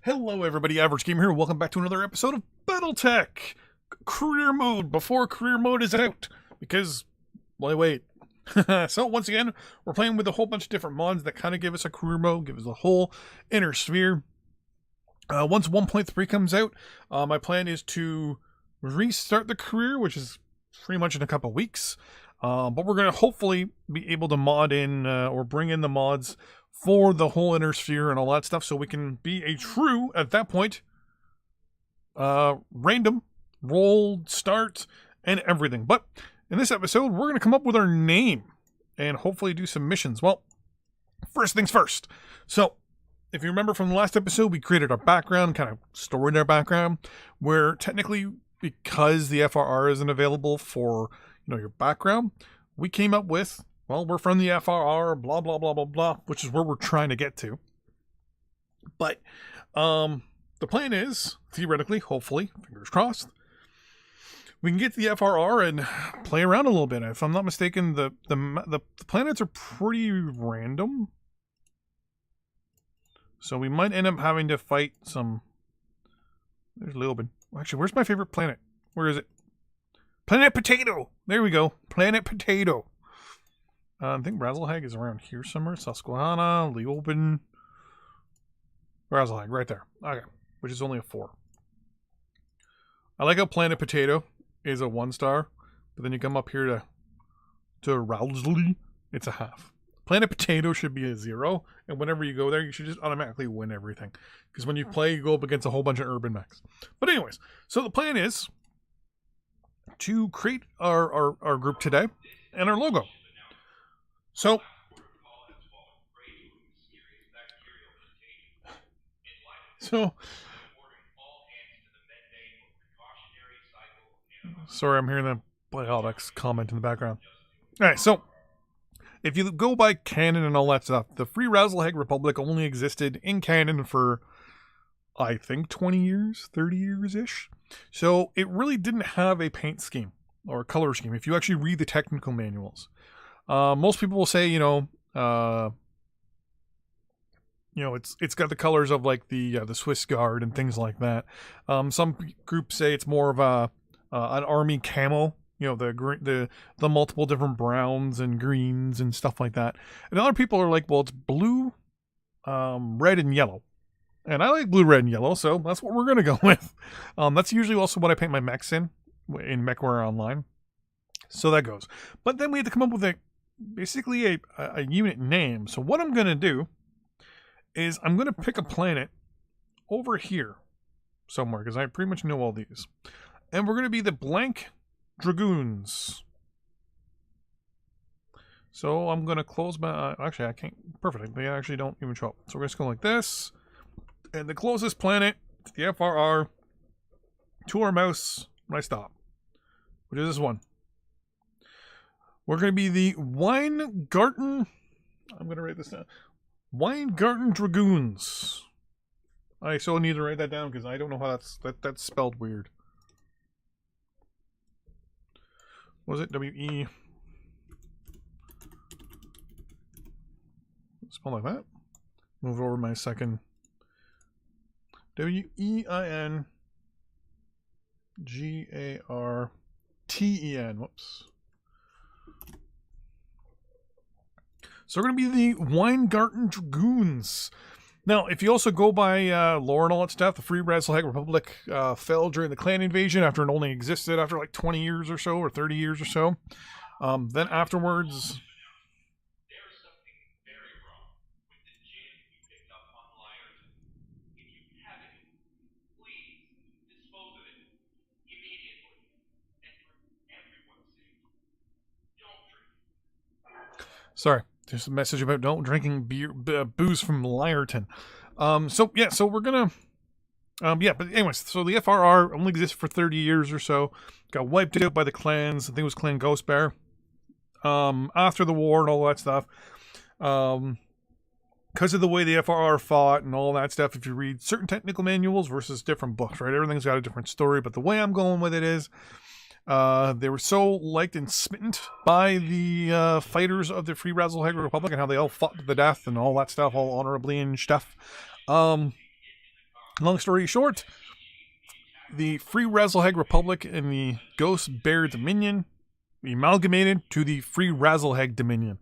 Hello everybody, Average Gamer here. Welcome back to another episode of Battletech Career Mode before Career Mode is out. Because, why wait? So once again, we're playing with a whole bunch of different mods that kind of give us a career mode, give us a whole inner sphere. Once 1.3 comes out, my plan is to restart the career, which is pretty much in a couple weeks. But we're going to hopefully be able to mod in or bring in the mods for the whole inner sphere and all that stuff, so we can be a true, at that point, random roll, start, and everything. But in this episode, we're going to come up with our name and hopefully do some missions. Well, first things first. So, if you remember from the last episode, we created our background, kind of stored our background, where technically, because the FRR isn't available for, your background, we came up with, well, we're from the FRR, blah, blah, blah, blah, blah, which is where we're trying to get to. But the plan is, theoretically, hopefully, fingers crossed, we can get to the FRR and play around a little bit. If I'm not mistaken, the planets are pretty random. So we might end up having to fight some... There's Leoben. Actually, where's my favorite planet? Where is it? Planet Potato! There we go. Planet Potato. I think Razzlehag is around here somewhere. Susquehanna, Leoben. Razzlehag, right there. Okay. Which is only a 4. I like how Planet Potato is a 1-star, but then you come up here to Razzlehag, it's a half. Planet Potato should be a 0, and whenever you go there, you should just automatically win everything. Because when you play, you go up against a whole bunch of urban mechs. But anyways, so the plan is to create our group today and our logo. So, sorry, I'm hearing the Battletech comment in the background. Alright, so, if you go by canon and all that stuff, the Free Razzlehag Republic only existed in canon for, I think, 20 years, 30 years-ish. So, it really didn't have a paint scheme or a color scheme, if you actually read the technical manuals. Most people will say, it's got the colors of like the Swiss Guard and things like that. Some groups say it's more of an army camo. The multiple different browns and greens and stuff like that. And other people are like, well, it's blue, red, and yellow. And I like blue, red, and yellow, so that's what we're gonna go with. That's usually also what I paint my mechs in MechWarrior Online. So that goes. But then we had to come up with basically a unit name. So what I'm going to do is I'm going to pick a planet over here somewhere, because I pretty much know all these. And we're going to be the Blank Dragoons. So I'm going to close my... actually, I can't... Perfect. They actually don't even show up. So we're just going like this. And the closest planet to the FRR to our mouse when I stop, which is this one. We're going to be the Weingarten... I'm going to write this down. Weingarten Dragoons. I so need to write that down because I don't know how that's spelled weird. What was it? W-E... Spell like that. Move over my second. W-E-I-N-G-A-R-T-E-N. Whoops. So we're going to be the Weingarten Dragoons. Now, if you also go by lore and all that stuff, the Free Razzlehag Republic fell during the clan invasion after it only existed after like 20 years or so, or 30 years or so. Then afterwards... Sorry. There's a message about don't drinking booze from Lyerton. So we're gonna, but anyways, so the FRR only exists for 30 years or so. Got wiped out by the clans. I think it was Clan Ghost Bear. After the war and all that stuff. Because of the way the FRR fought and all that stuff, if you read certain technical manuals versus different books, right? Everything's got a different story, but the way I'm going with it is, they were so liked and smitten by the fighters of the Free Razzlehag Republic and how they all fought to the death and all that stuff, all honorably and stuff. Long story short, the Free Razzlehag Republic and the Ghost Bear Dominion amalgamated to the Free Razzlehag Dominion.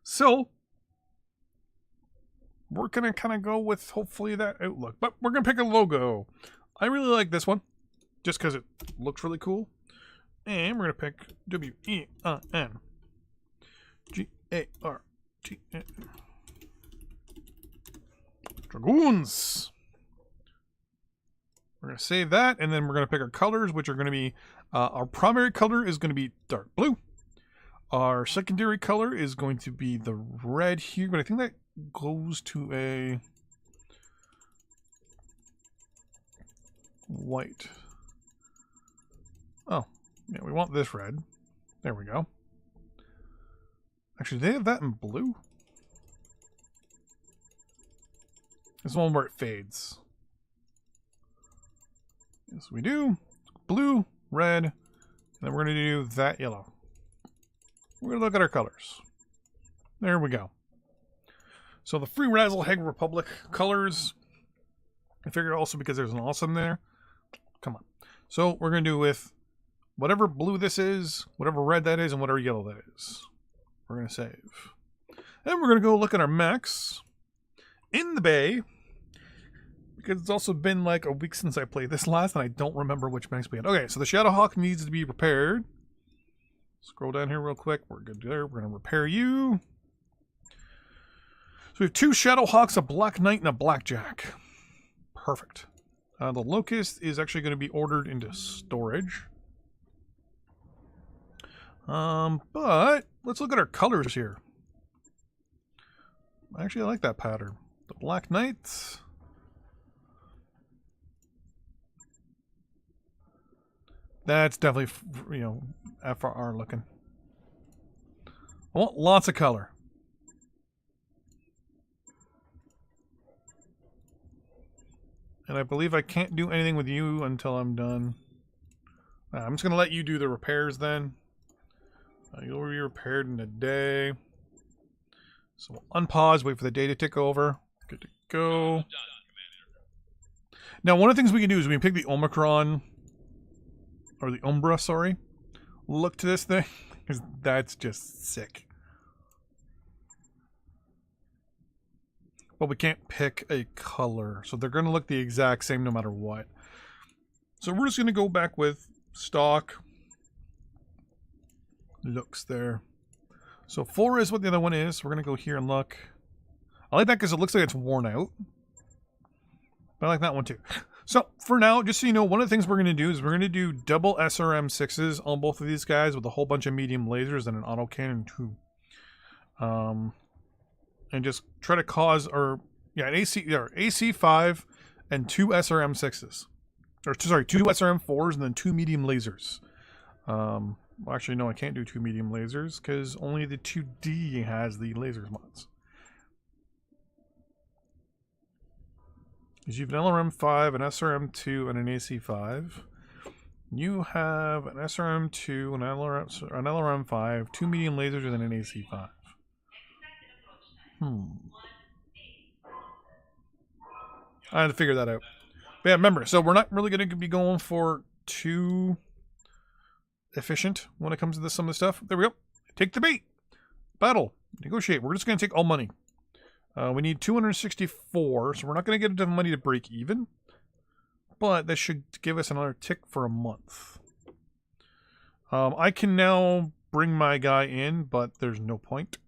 So, we're going to kind of go with hopefully that outlook. But we're going to pick a logo. I really like this one, just because it looks really cool. And we're going to pick W-E-I-N-G-A-R-T-N. Dragoons. We're going to save that, and then we're going to pick our colors, which are going to be, our primary color is going to be dark blue. Our secondary color is going to be the red here, but I think that goes to a white. Oh, yeah, we want this red. There we go. Actually, do they have that in blue? This one where it fades. Yes, we do. Blue, red, and then we're going to do that yellow. We're going to look at our colors. There we go. So the Free Razzlehag Republic colors, I figured also because there's an awesome there. Come on. So we're going to do with whatever blue this is, whatever red that is, and whatever yellow that is. We're going to save. And we're going to go look at our mechs in the bay. Because it's also been like a week since I played this last, and I don't remember which mechs we had. Okay, so the Shadowhawk needs to be repaired. Scroll down here real quick. We're good there. We're going to repair you. So we have 2 Shadowhawks, a Black Knight, and a Blackjack. Perfect. The Locust is actually going to be ordered into storage. But let's look at our colors here. Actually, I like that pattern. The Black Knight. That's definitely, you know, FRR looking. I want lots of color. And I believe I can't do anything with you until I'm done. I'm just going to let you do the repairs then. You'll be repaired in a day. So we'll unpause, wait for the day to tick over. Good to go. Now, one of the things we can do is we can pick the Omicron, or the Umbra, sorry. Look to this thing, because that's just sick. But we can't pick a color, so they're going to look the exact same no matter what. So we're just going to go back with stock looks there. So 4 is what the other one is. We're going to go here and look. I like that because it looks like it's worn out. But I like that one too. So for now, just so you know, one of the things we're going to do is we're going to do double SRM 6s on both of these guys with a whole bunch of medium lasers and an autocannon too. And just try to cause, or yeah, an AC5 and 2 SRM 6s. Or sorry, 2 SRM 4s and then 2 medium lasers. Well, actually, no, I can't do 2 medium lasers because only the 2D has the lasers mods. Because you have an LRM5, an SRM2, and an AC5. You have an SRM2, an LRM5, 2 medium lasers, and an AC5. I had to figure that out. But yeah, remember, so we're not really going to be going for too efficient when it comes to some of the stuff. There we go. Take the bait. Battle. Negotiate. We're just going to take all money. We need 264, so we're not going to get enough money to break even. But that should give us another tick for a month. I can now bring my guy in, but there's no point.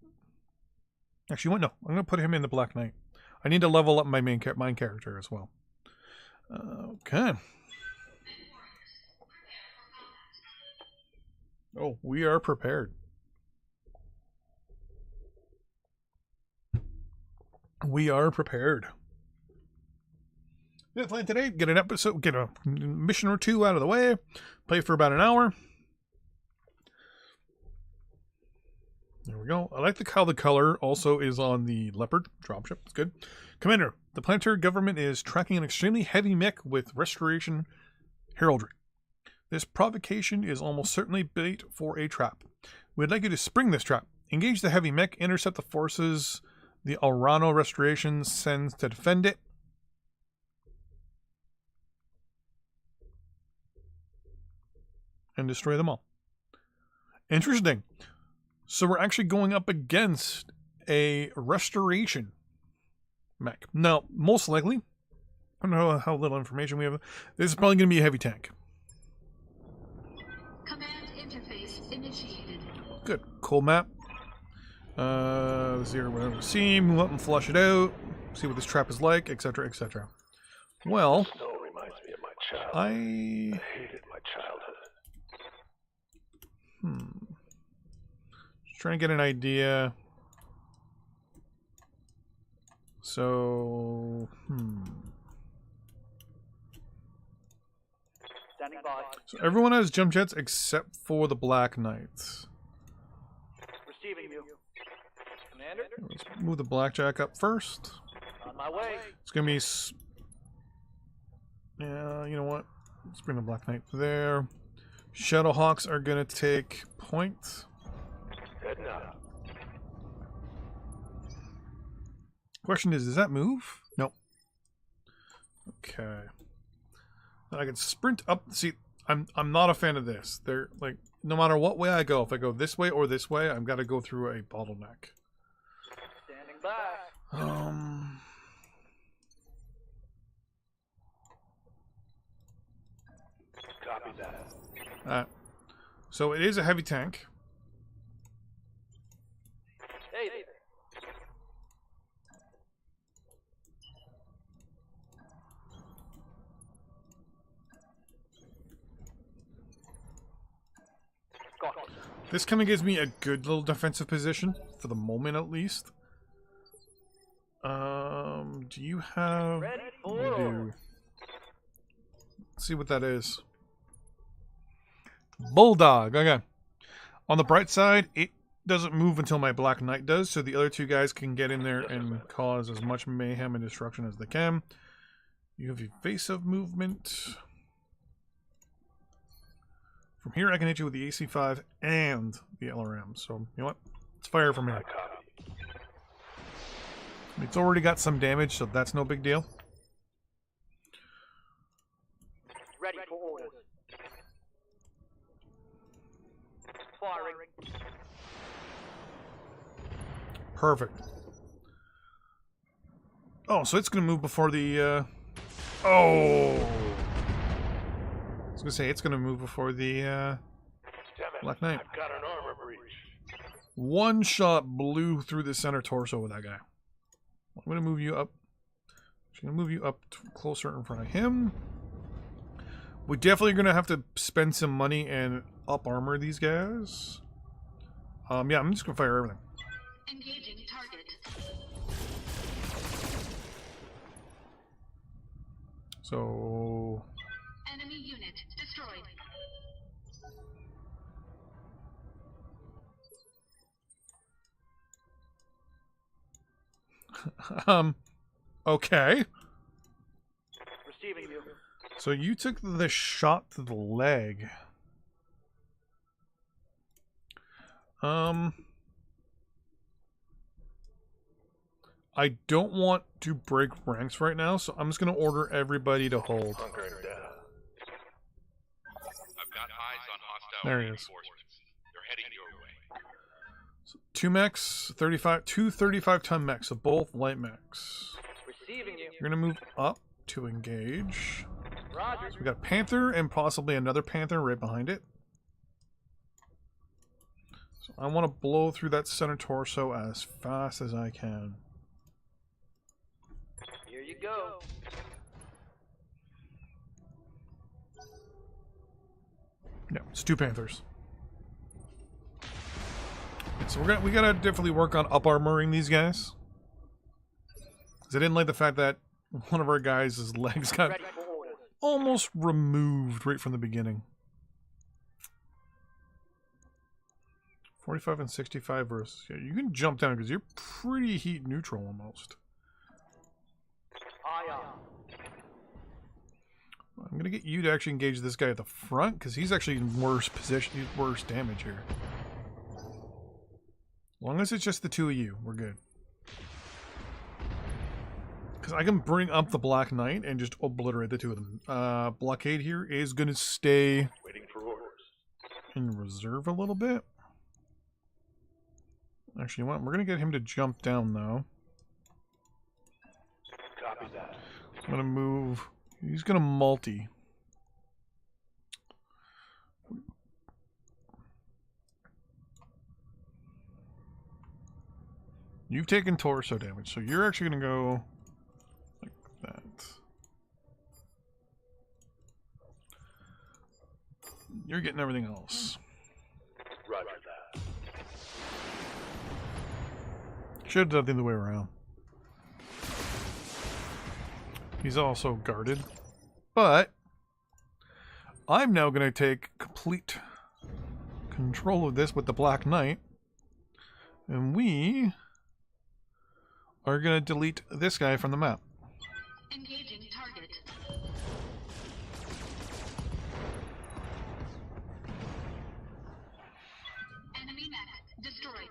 Actually, what? No. I'm going to put him in the Black Knight. I need to level up my main character as well. Okay. Oh, we are prepared. We are prepared. Yeah, plan today. Get an episode, get a mission or 2 out of the way. Play for about an hour. There we go. I like how the color also is on the Leopard dropship. It's good. Commander, the planetary government is tracking an extremely heavy mech with restoration heraldry. This provocation is almost certainly bait for a trap. We'd like you to spring this trap. Engage the heavy mech, intercept the forces the Alrano restoration sends to defend it. and destroy them all. Interesting. So we're actually going up against a restoration mech. Now, most likely, I don't know how little information we have. This is probably going to be a heavy tank. Command interface initiated. Good. Cool map. Zero whatever seam. Let them flush it out. See what this trap is like, etc., etc. Well, Snow reminds me of my childhood. I hated my childhood. Just trying to get an idea. So, Standing by. So everyone has jump jets except for the Black Knights. Receiving you. Commander, Let's move the Blackjack up first. on my way. It's gonna be. Yeah, you know what? Let's bring the Black Knight there. Shadowhawks are gonna take point. Heading out. Question is, does that move? Nope. Okay. Then I can sprint up. See, I'm not a fan of this. They're like, no matter what way I go, if I go this way or this way, I've got to go through a bottleneck. Standing by. Copy that. So it is a heavy tank. Hey there. Got it. This kind of gives me a good little defensive position for the moment, at least. Do you have? Ready You for do. Let's see what that is. Bulldog. Okay. On the bright side, it doesn't move until my Black Knight does, so the other two guys can get in there and cause as much mayhem and destruction as they can. You have evasive movement. From here, I can hit you with the AC-5 and the LRM. So, you know what? Let's fire from here. Copy. It's already got some damage, so that's no big deal. Ready for orders. Firing. Perfect. Oh, so it's going to move before the... Oh! I was going to say, it's going to move before the Damn it. Black Knight. I've got an armor breach. One shot blew through the center torso with that guy. I'm going to move you up. I'm going to move you up closer in front of him. We're definitely going to have to spend some money and up armor these guys. Yeah, I'm just going to fire everything. Engaging target. So... Enemy unit destroyed. Okay. Receiving you. So you took the shot to the leg. I don't want to break ranks right now, so I'm just going to order everybody to hold. Hunkering down. I've got eyes on hostile There he is. reinforcements. They're heading your way. So 2 mechs, 2 35-ton mechs, so both light mechs. Receiving you. You're going to move up to engage. Roger. So we got a Panther and possibly another Panther right behind it. So I want to blow through that center torso as fast as I can. Here you go. No, it's 2 Panthers. So we gotta definitely work on up armoring these guys. Because I didn't like the fact that one of our guys' legs got Ready for orders. almost removed right from the beginning. 45 and 65 versus... Yeah, you can jump down because you're pretty heat neutral almost. Aye, aye. I'm going to get you to actually engage this guy at the front because he's actually in worse position, worse damage here. As long as it's just the two of you, we're good. Because I can bring up the Black Knight and just obliterate the two of them. Blockade here is going to stay Waiting for orders. in reserve a little bit. Actually, you know what? We're going to get him to jump down, though. Copy that. I'm going to move... He's going to multi. You've taken torso damage, so you're actually going to go like that. You're getting everything else. Roger that. Should have done the other way around. He's also guarded. But I'm now going to take complete control of this with the Black Knight. And we are going to delete this guy from the map. Engaging target. Enemy mech destroyed.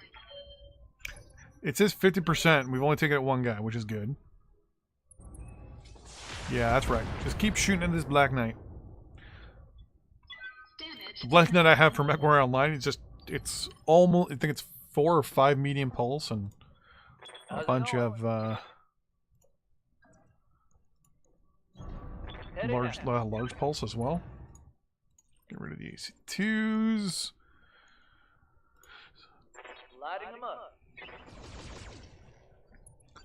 It says 50%. We've only taken out one guy, which is good. Yeah, that's right. Just keep shooting at this Black Knight. Damage. The Black Knight I have for MechWarrior Online is just, it's almost, I think it's 4 or 5 medium pulse and a bunch of large pulse as well. Get rid of the AC2s. Lighting them up.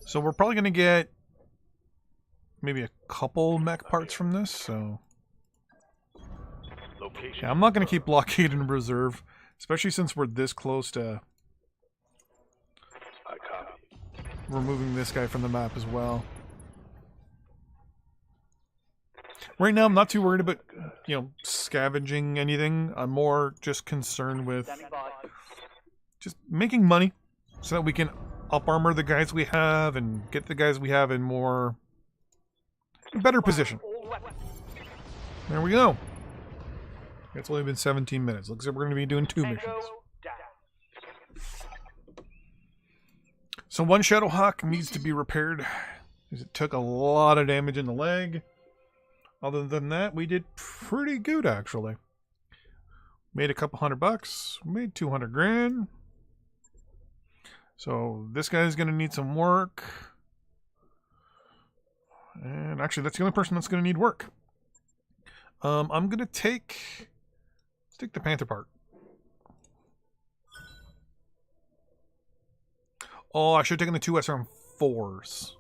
So we're probably going to get maybe a couple mech parts from this, so... Location. Yeah, I'm not going to keep blockade in reserve, especially since we're this close to I copy. removing this guy from the map as well. Right now, I'm not too worried about, scavenging anything. I'm more just concerned with Standing by. just making money so that we can up armor the guys we have and get the guys we have in better position. All weapons. There we go. It's only been 17 minutes. Looks like we're going to be doing 2 missions. Tango down. So one Shadowhawk needs to be repaired, because it took a lot of damage in the leg. Other than that, we did pretty good, actually. Made a couple $100, made 200 grand. So this guy's going to need some work. And actually, that's the only person that's going to need work. I'm going to take... Let's take the Panther part. Oh, I should have taken the 2 SRM4s.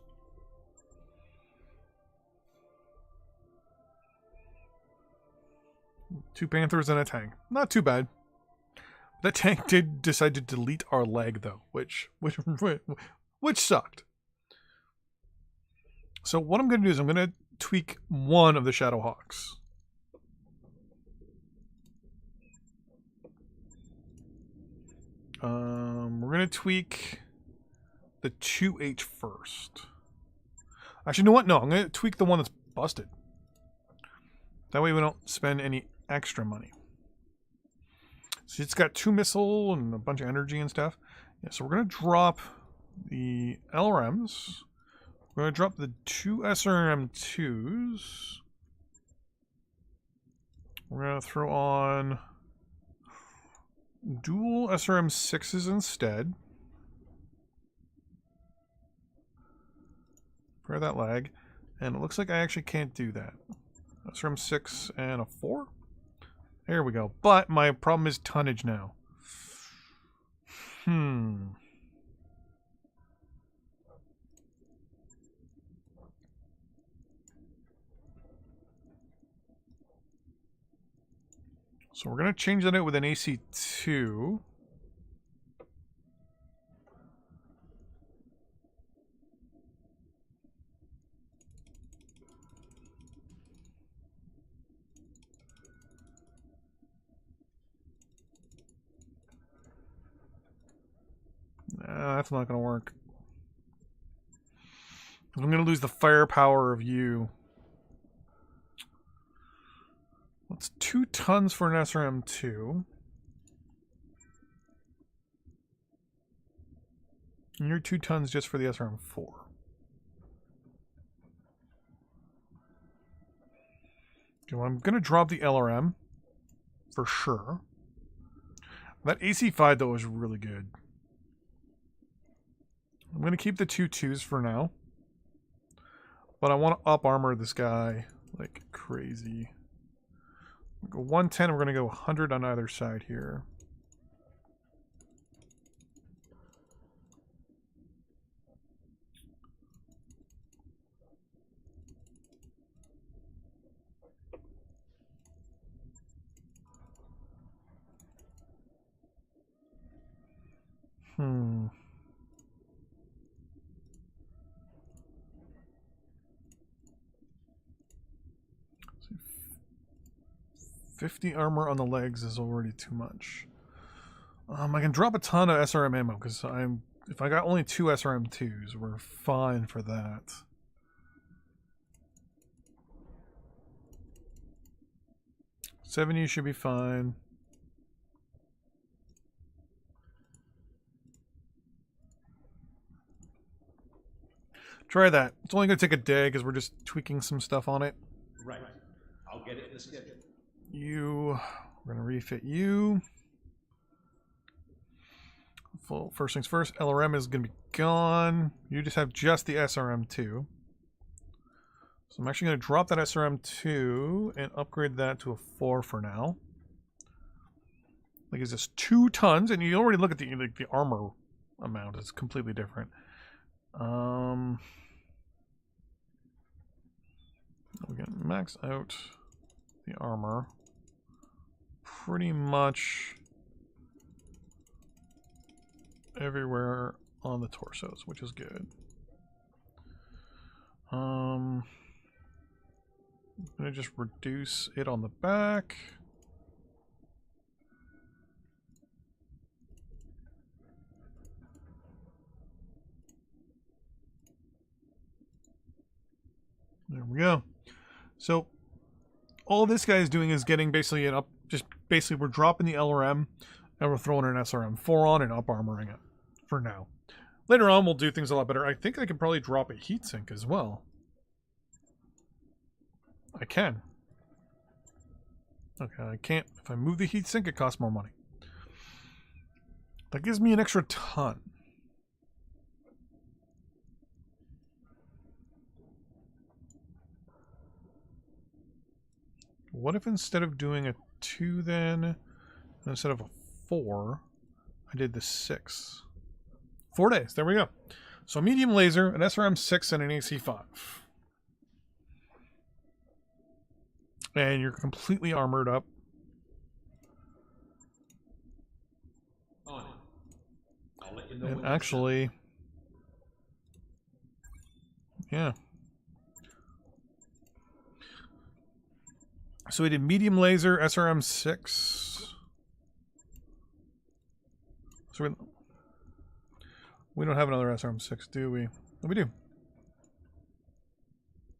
Two Panthers and a tank. Not too bad. That tank did decide to delete our leg, though, which sucked. So what I'm going to do is I'm going to tweak one of the Shadowhawks. We're going to tweak the 2H first. Actually, you know what? No, I'm going to tweak the one that's busted. That way we don't spend any extra money. So it's got 2 missile and a bunch of energy and stuff. Yeah, so we're going to drop the LRMs. We're going to drop the 2 SRM2s. We're going to throw on dual SRM6s instead. For that lag. And it looks like I actually can't do that. SRM6 and a 4? There we go. But my problem is tonnage now. So we're going to change that out with an AC2. That's not going to work. I'm going to lose the firepower of you. That's 2 tons for an SRM2. And you're 2 tons just for the SRM4. Okay, well, I'm going to drop the LRM for sure. That AC5 though is really good. I'm gonna keep the 2-2s for now. But I want to up armor this guy like crazy. We'll go 110, we're gonna go 100 on either side here. Hmm. 50 armor on the legs is already too much. I can drop a ton of SRM ammo because if I got only 2 SRM2s, we're fine for that. $70 should be fine. Try that. It's only going to take a day because we're just tweaking some stuff on it. Right. I'll get it in the schedule. We're going to refit you. First things first, LRM is going to be gone. You just have just the SRM2. So I'm actually going to drop that SRM2 and upgrade that to a 4 for now. Like it's just 2 tons, and you already look at the armor amount. It's completely different. We can max out the armor pretty much everywhere on the torsos, which is good. I'm gonna just reduce it on the back. There we go. So all this guy is doing is getting basically an up. Just basically, we're dropping the LRM and we're throwing an SRM4 on and up armoring it for now. Later on, we'll do things a lot better. I think I can probably drop a heatsink as well. I can. Okay, I can't. If I move the heatsink, it costs more money. That gives me an extra ton. What if instead of doing a 2 then, instead of a 4, I did the 6? 4 days, there we go. So medium laser, an SRM6 and an AC5. And you're completely armored up. On it. I'll let you know And when actually, yeah. So we did medium laser, SRM6. So we don't have another SRM6, do we? Oh, we do.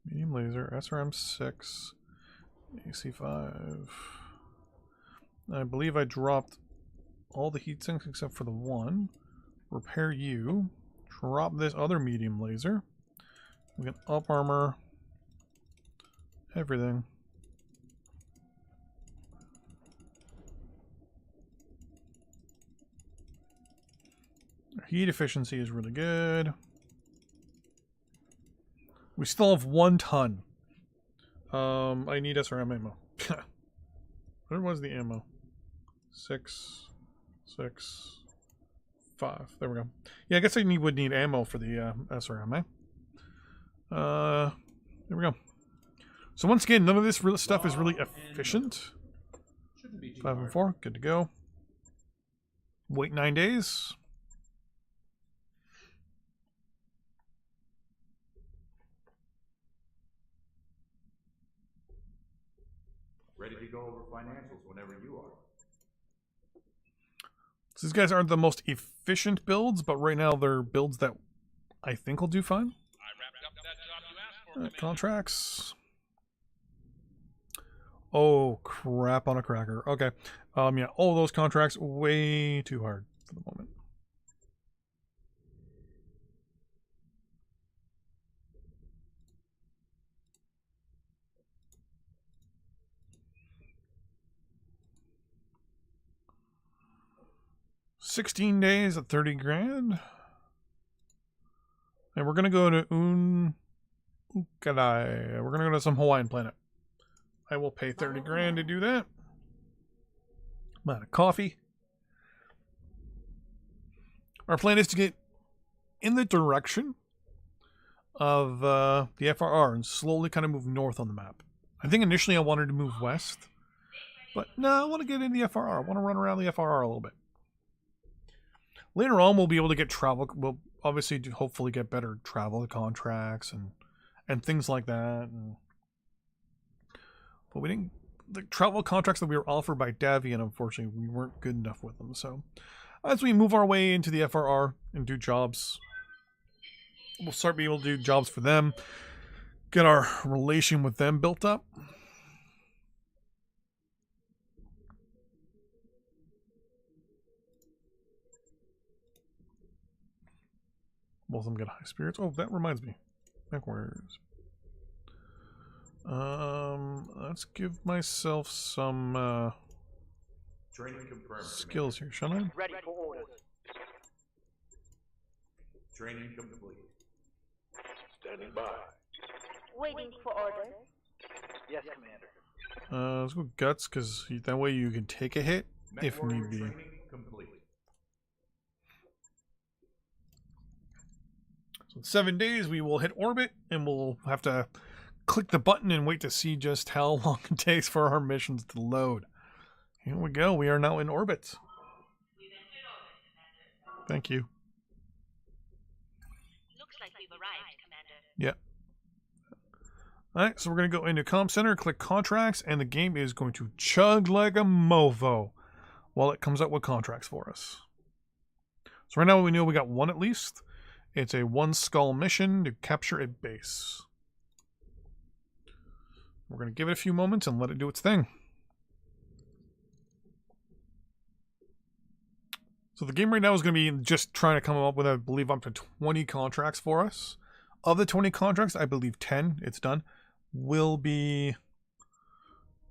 Medium laser, SRM6, AC5. I believe I dropped all the heat sinks except for the one. Repair you. Drop this other medium laser. We can up armor everything. Heat efficiency is really good. We still have 1 ton. I need SRM ammo. Where was the ammo? 6, 6, 5. There we go. Yeah, I guess I would need ammo for the SRM, eh? There we go. So once again, none of this stuff is really efficient. 5 and 4, good to go. Wait 9 days. Ready to go over financials whenever you are. So these guys aren't the most efficient builds, but right now they're builds that I think will do fine. I wrapped up that job you asked for, Commander. Contracts. Oh, crap on a cracker. Okay. Yeah, all those contracts way too hard for the moment. 16 days at 30 grand. And we're going to go to Ukadai. We're going to go to some Hawaiian planet. I will pay 30 grand to do that. Amount of coffee. Our plan is to get in the direction of the FRR and slowly kind of move north on the map. I think initially I wanted to move west. But no, I want to get in the FRR. I want to run around the FRR a little bit. Later on, we'll be able to get travel. We'll obviously hopefully get better travel contracts and things like that. But we didn't. The travel contracts that we were offered by Davian, unfortunately, we weren't good enough with them. So as we move our way into the FRR and do jobs, we'll start being able to do jobs for them. Get our relation with them built up. Both of them get high spirits. Oh, that reminds me. Backwards. Let's give myself some Training confirmed. skills here, shall I? Ready for orders. Training complete. Standing by. Waiting for orders. Yes, Commander. Let's go guts, because that way you can take a hit if Warrior need be. training complete. So in 7 days we will hit orbit, and we'll have to click the button and wait to see just how long it takes for our missions to load. Here we go. We are now in orbit. Thank you. Looks like we've arrived, Commander. Yeah. Alright, so we're going to go into Comm Center, click Contracts, and the game is going to chug like a mofo while it comes up with contracts for us. So right now we know we got one at least. It's a 1 skull mission to capture a base. We're going to give it a few moments and let it do its thing. So the game right now is going to be just trying to come up with, I believe, up to 20 contracts for us. Of the 20 contracts, I believe 10, it's done, will be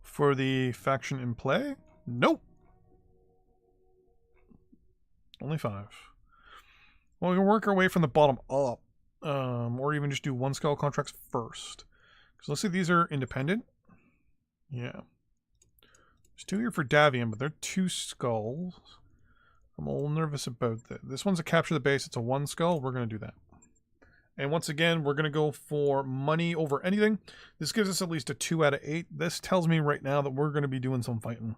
for the faction in play. Nope. Only 5. Well, we can work our way from the bottom up. Or even just do 1 skull contracts first. Because let's say these are independent. Yeah. There's 2 here for Davian, but they're 2 skulls. I'm a little nervous about that. This one's a capture the base. It's a 1 skull. We're going to do that. And once again, we're going to go for money over anything. This gives us at least a 2 out of 8. This tells me right now that we're going to be doing some fighting.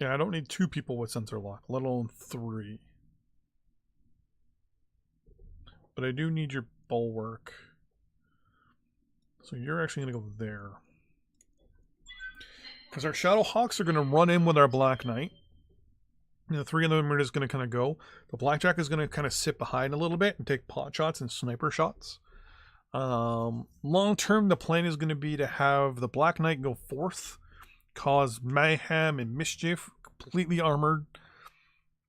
Yeah, I don't need 2 people with sensor lock, let alone 3. But I do need your bulwark. So you're actually going to go there. Because our Shadow Hawks are going to run in with our Black Knight. And the 3 of them are just going to kind of go. The Blackjack is going to kind of sit behind a little bit and take pot shots and sniper shots. Long term, the plan is going to be to have the Black Knight go 4th. Cause mayhem and mischief, completely armored.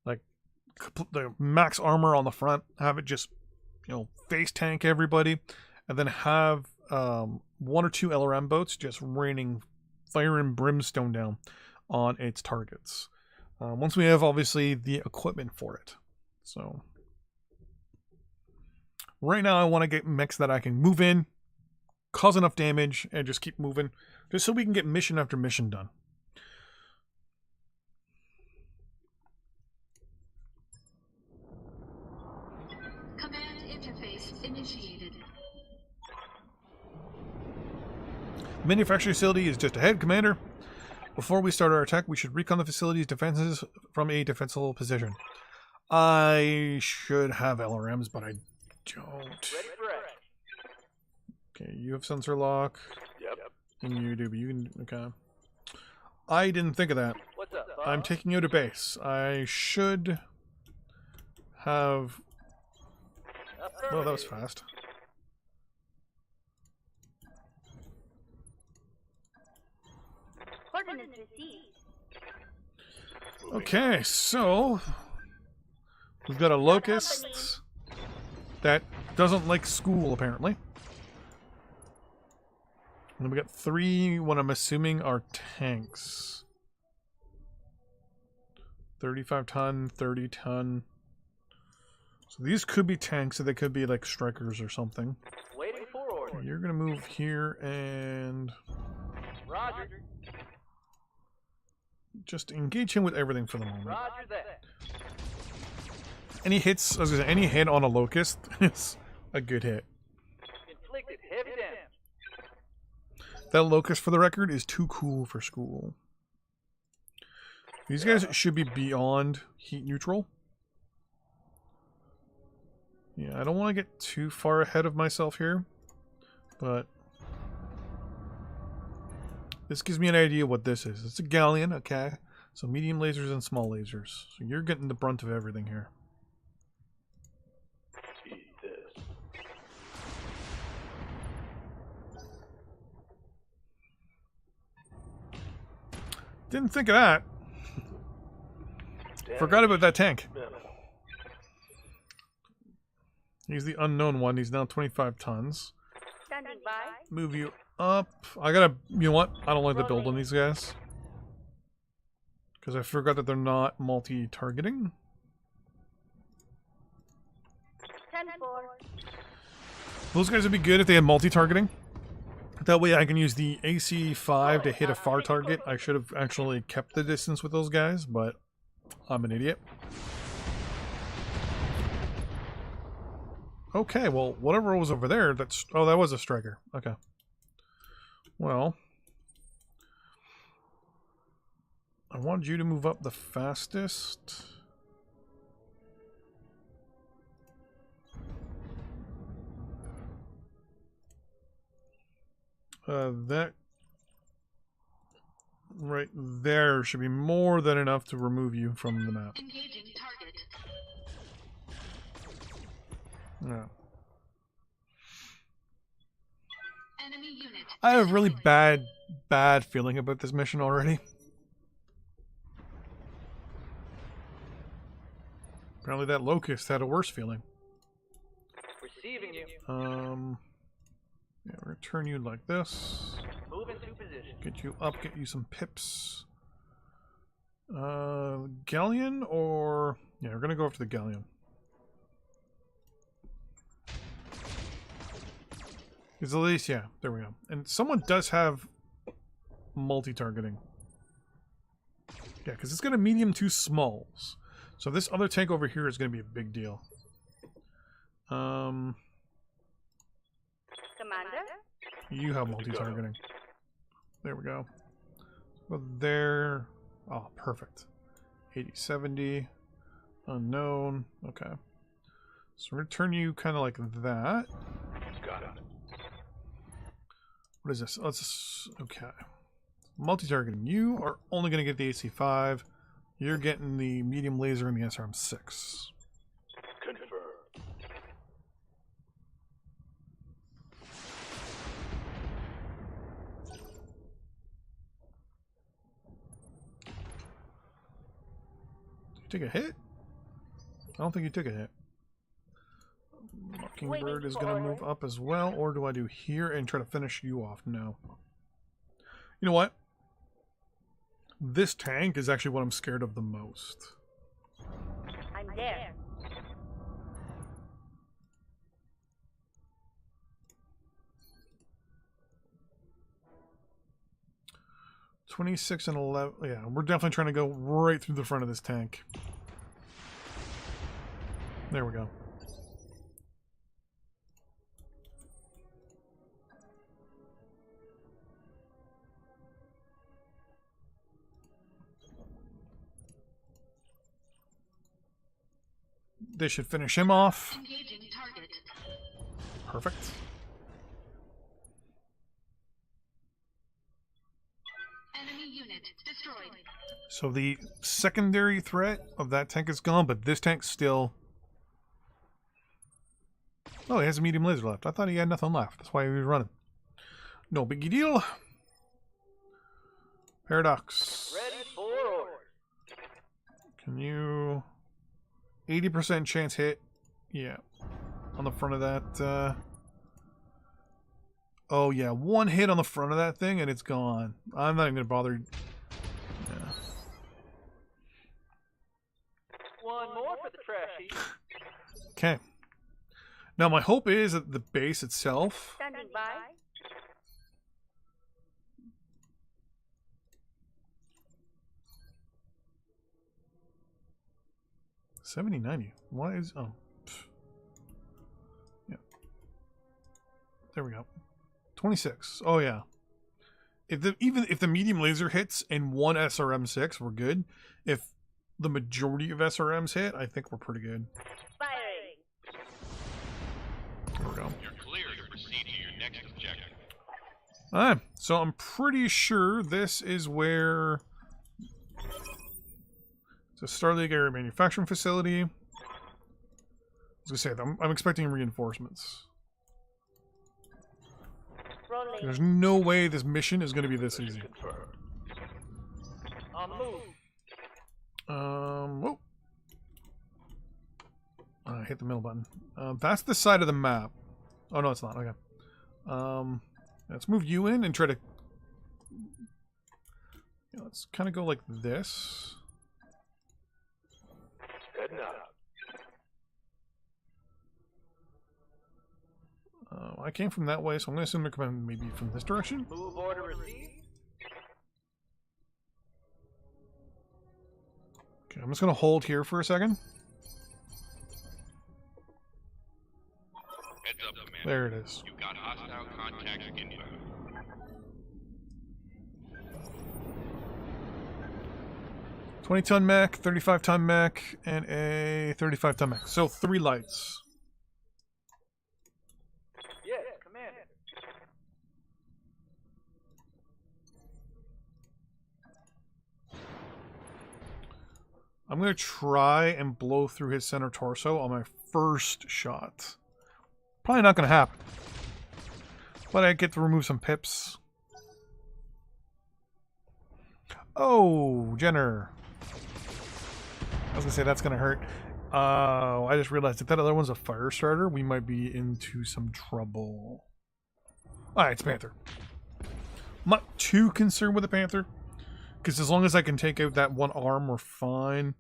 Like, the max armor on the front. Have it just, face tank everybody. And then have 1 or 2 LRM boats just raining fire and brimstone down on its targets. Once we have, obviously, the equipment for it. So, right now I want to get mechs that I can move in, cause enough damage, and just keep moving. Just so we can get mission after mission done. Command interface initiated. Manufacturing facility is just ahead, Commander. Before we start our attack, we should recon the facility's defenses from a defensible position. I should have LRMs, but I don't. Ready for action. Okay, you have sensor lock. Yep. And you do, but you can... Okay. I didn't think of that. What's up, I'm taking out a base. I should have... Oh, that was fast. Coordinates received. Okay, so... We've got a locust that doesn't like school, apparently. And then we got 3, what I'm assuming are tanks. 35 ton, 30 ton. So these could be tanks, so they could be like strikers or something. Waiting for order. You're gonna move here and Roger. just engage him with everything for the moment. Roger that. Any hits, I was gonna say, any hit on a locust is a good hit. Inflicted heavy damage. That locust, for the record, is too cool for school. These guys should be beyond heat neutral. Yeah, I don't want to get too far ahead of myself here, but this gives me an idea what this is. It's a galleon, okay. So medium lasers and small lasers. So you're getting the brunt of everything here. Eat this. Didn't think of that. Forgot about that tank. He's the unknown one. He's now 25 tons. Standing by. Move you up. I gotta, you know what? I don't like the build on these guys. Because I forgot that they're not multi-targeting. 10-4. Those guys would be good if they had multi-targeting. That way I can use the AC-5 to hit a far target. I should have actually kept the distance with those guys, but I'm an idiot. Okay, well, whatever was over there, that's... Oh, that was a striker. Okay. Well... I wanted you to move up the fastest. That... right there should be more than enough to remove you from the map. Engaging target. Yeah. Enemy unit. I have a really bad feeling about this mission already. Apparently that locust had a worse feeling. Receiving you. Yeah, we're gonna turn you like this. Move into position. Get you up, get you some pips. Galleon or... Yeah, we're gonna go after the galleon. Because at least, yeah, there we go. And someone does have multi-targeting. Yeah, because it's going to medium to smalls. So this other tank over here is going to be a big deal. Commander? You have multi-targeting. There we go. But there... Oh, perfect. 80-70. Unknown. Okay. So we're going to turn you kind of like that. Got it. What is this? Okay. Multi-targeting. You are only going to get the AC-5. You're getting the medium laser and the SRM-6. Confirm. Did you take a hit? I don't think you took a hit. Mockingbird is going to move up as well, or do I do here and try to finish you off? No. You know what? This tank is actually what I'm scared of the most. I'm there. $26 and 11. Yeah, we're definitely trying to go right through the front of this tank. There we go. They should finish him off. Engaging target. Perfect. Enemy unit destroyed. So the secondary threat of that tank is gone, but this tank's still... Oh, he has a medium laser left. I thought he had nothing left. That's why he was running. No biggie deal. Paradox. Ready for order. Can you... 80% chance hit. Yeah. On the front of that. Oh yeah, one hit on the front of that thing and it's gone. I'm not even gonna bother. Yeah. One more for the trashy. Okay. Now my hope is that the base itself. Standing by. $70.90. Why is oh? Pff. Yeah. There we go. 26. Oh yeah. Even if the medium laser hits and one SRM6, we're good. If the majority of SRMs hit, I think we're pretty good. Firing. There we go. You're clear to proceed to your next objective. Alright, so I'm pretty sure this is where it's a Starleague area manufacturing facility. I was gonna say, I'm expecting reinforcements. Rolling. There's no way this mission is gonna be this easy. Confirmed. On the move. Whoa. I hit the middle button. That's the side of the map. Oh no, it's not. Okay. Let's move you in and try to. Yeah, let's kind of go like this. Heading up. I came from that way, so I'm going to assume they're coming maybe from this direction. Move order received. Okay, I'm just going to hold here for a second. Heads up, Commander. There it is. You've got hostile contact inbound. $20-ton mech, 35-ton mech, and a 35-ton mech. So 3 lights. Yes, Commander. I'm going to try and blow through his center torso on my first shot. Probably not going to happen. But I get to remove some pips. Oh, Jenner. I was going to say that's going to hurt. I just realized if that other one's a fire starter, we might be into some trouble. Alright, it's Panther. I'm not too concerned with the Panther. Because as long as I can take out that one arm, we're fine.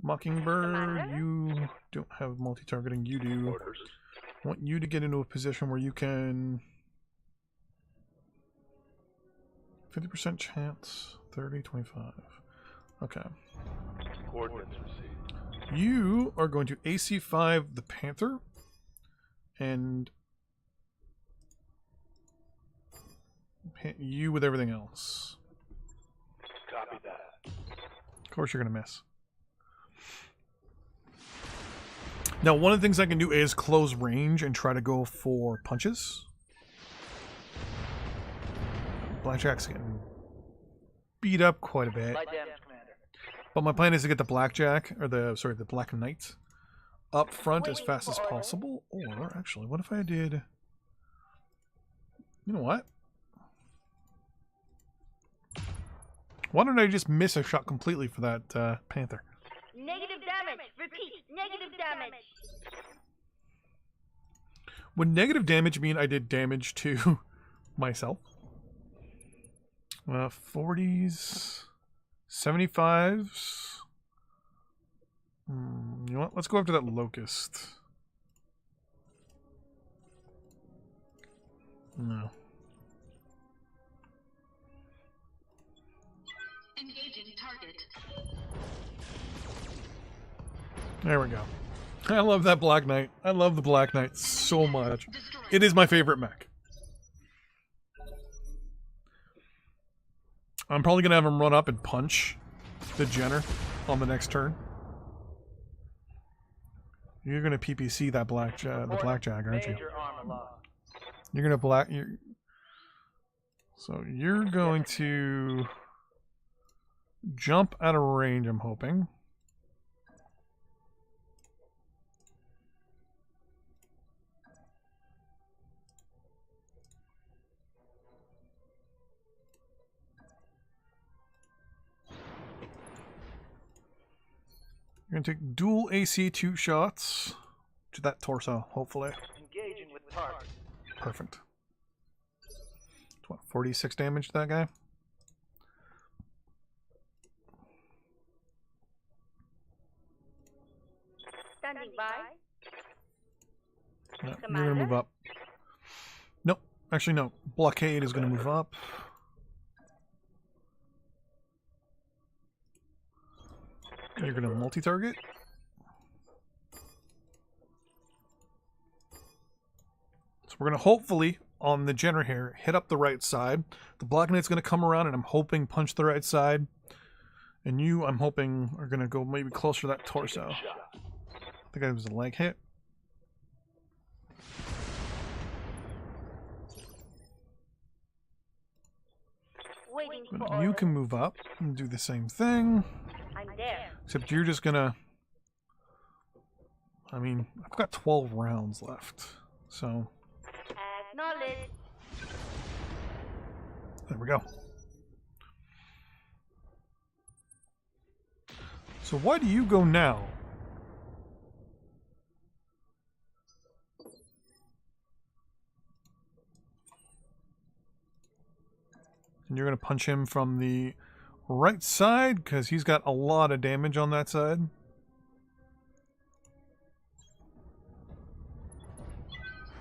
Mockingbird, you don't have multi-targeting. You do. Orders. I want you to get into a position where you can... 50% chance. 30, 25. Okay. Coordinates received. You are going to AC5 the Panther. And... you with everything else. Copy that. Of course you're going to miss. Now, one of the things I can do is close range and try to go for punches. Blackjack's getting beat up quite a bit. Light damage, Commander. But my plan is to get the Blackjack, or the Black Knight, up front as fast as possible. Or, actually, what if I did... You know what? Why don't I just miss a shot completely for that Panther? Negative damage. Repeat. Negative damage. Would negative damage mean I did damage to myself? 40s, 75s. You know what? Let's go after that locust. No. Engaging target. There we go. I love that Black Knight. I love the Black Knight so much. Destroyed. It is my favorite mech. I'm probably going to have him run up and punch the Jenner on the next turn. You're going to PPC that the Blackjack, aren't you? Major armor loss. You're going to So you're going to jump out of range, I'm hoping. You're going to take dual AC2 shots to that torso, hopefully. Engaging with target. Perfect. What, 46 damage to that guy? Standing by. No, you're going to move up. Nope. Actually, no. Blockade is going to move up. You're going to multi-target. So we're going to hopefully, on the Jenner here, hit up the right side. The Black Knight's going to come around, and I'm hoping punch the right side. And you, I'm hoping, are going to go maybe closer to that torso. I think it was a leg hit. Waiting for But you orders. can move up and do the same thing. I'm there. Except you're just gonna... I mean, I've got 12 rounds left. So, Acknowledge. there we go. So why do you go now? And you're going to punch him from the right side because he's got a lot of damage on that side.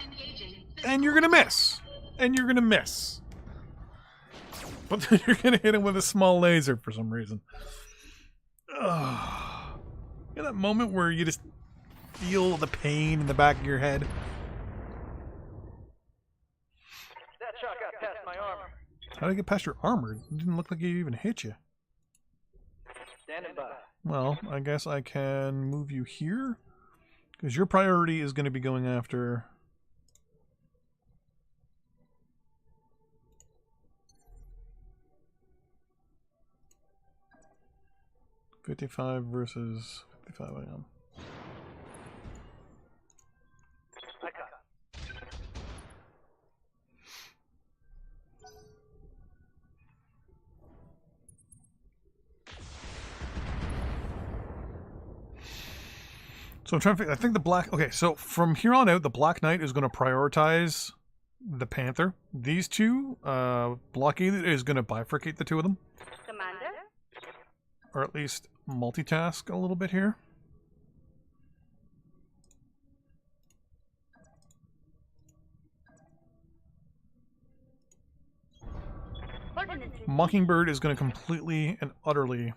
Engaging. And you're going to miss. And you're going to miss. But then you're going to hit him with a small laser for some reason. Ugh. You know that moment where you just feel the pain in the back of your head? That shot got past my armor. How did I get past your armor? It didn't look like it even hit you. Standing by. Well, I guess I can move you here. Because your priority is going to be going after... $55 versus 55 I am. I caught. So I'm trying to figure, I think the black... Okay, so from here on out, the Black Knight is going to prioritize the Panther. These two, Blockade is going to bifurcate the two of them. Commander. Or at least multitask a little bit here. Ordinance. Mockingbird is going to completely and utterly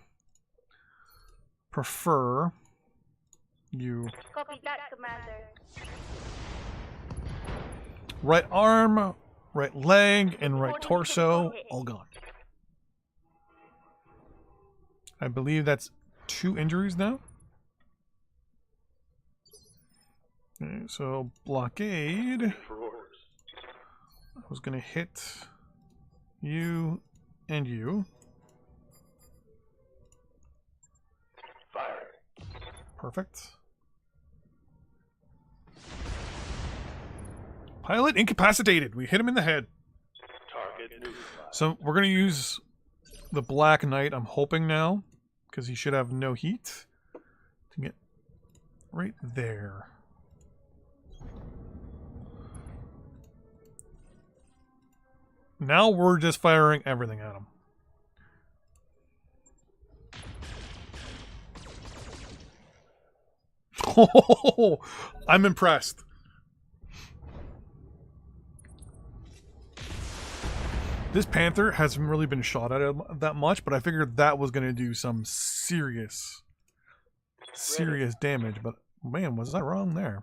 prefer you. Copy that, Commander. Right arm, right leg, and right torso, all gone. I believe that's 2 injuries now. Okay, so Blockade. For orders. I was going to hit you and you. Fire. Perfect. Pilot incapacitated. We hit him in the head. Target neutralized. So we're going to use the Black Knight, I'm hoping now, because he should have no heat, to get right there. Now we're just firing everything at him. Oh, I'm impressed. This Panther hasn't really been shot at that much, but I figured that was going to do some serious damage. But man, was I wrong there?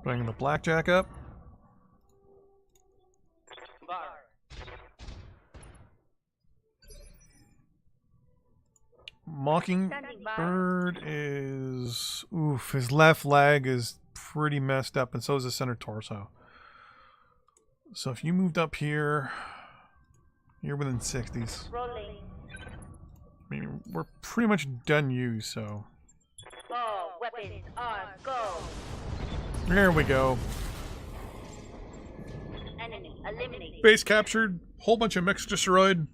Bringing the Blackjack up. Fire. Mockingbird is... Oof, his left leg is pretty messed up, and so is his center torso. So if you moved up here, you're within 60s. Rolling. I mean, we're pretty much done you, so... All weapons on go. There we go. Enemy eliminated. Base captured. Whole bunch of mechs destroyed.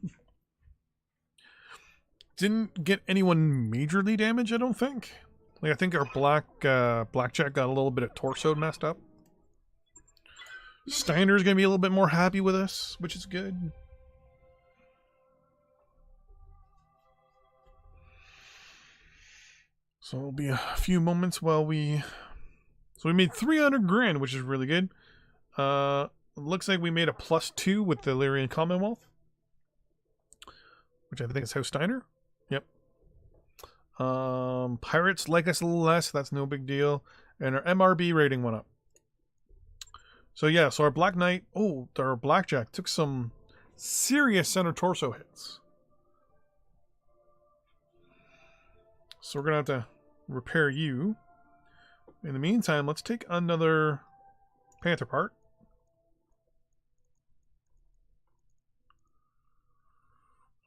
Didn't get anyone majorly damaged, I don't think. Like, I think our Blackjack got a little bit of torso messed up. Steiner's going to be a little bit more happy with us, which is good. So it'll be a few moments while we... So we made 300 grand, which is really good. Looks like we made a +2 with the Illyrian Commonwealth, which I think is House Steiner. Yep. Pirates like us a little less. That's no big deal. And our MRB rating went up. So yeah, so our Black Knight, our Blackjack took some serious center torso hits. So we're going to have to repair you. In the meantime, let's take another Panther part.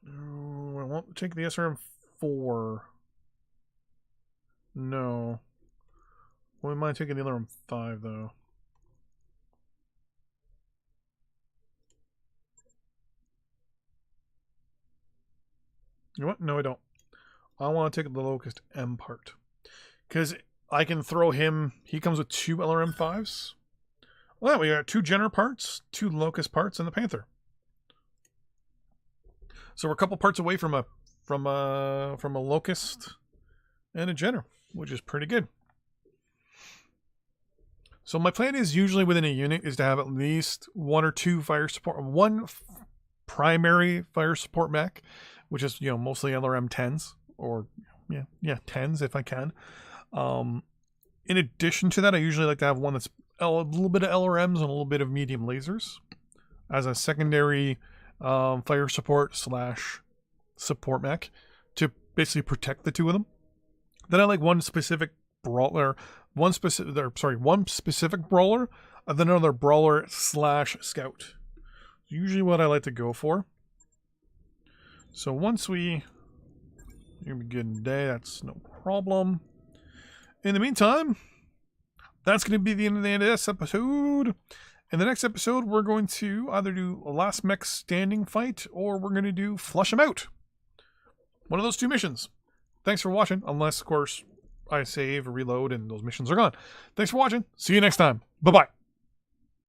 I won't take the SRM-4. No. We might take the LRM-5 though. You know what? No, I don't. I want to take the Locust M part. Because I can throw him... He comes with 2 LRM-5s. Well, we got 2 Jenner parts, 2 Locust parts, and the Panther. So we're a couple parts away from a Locust and a Jenner, which is pretty good. So my plan is usually within a unit is to have at least 1 or 2 fire support, one primary fire support mech, which is mostly LRM-10s or 10s if I can. In addition to that, I usually like to have one that's a little bit of LRMs and a little bit of medium lasers as a secondary fire support / support mech to basically protect the 2 of them. Then I like one specific brawler, one specific brawler, and then another brawler / scout. Usually what I like to go for. So once you're gonna be good today, that's no problem. In the meantime, that's going to be the end of this episode. In the next episode, we're going to either do a last mech standing fight or we're going to do flush them out. One of those 2 missions. Thanks for watching, unless, of course, I save or reload and those missions are gone. Thanks for watching. See you next time. Bye-bye.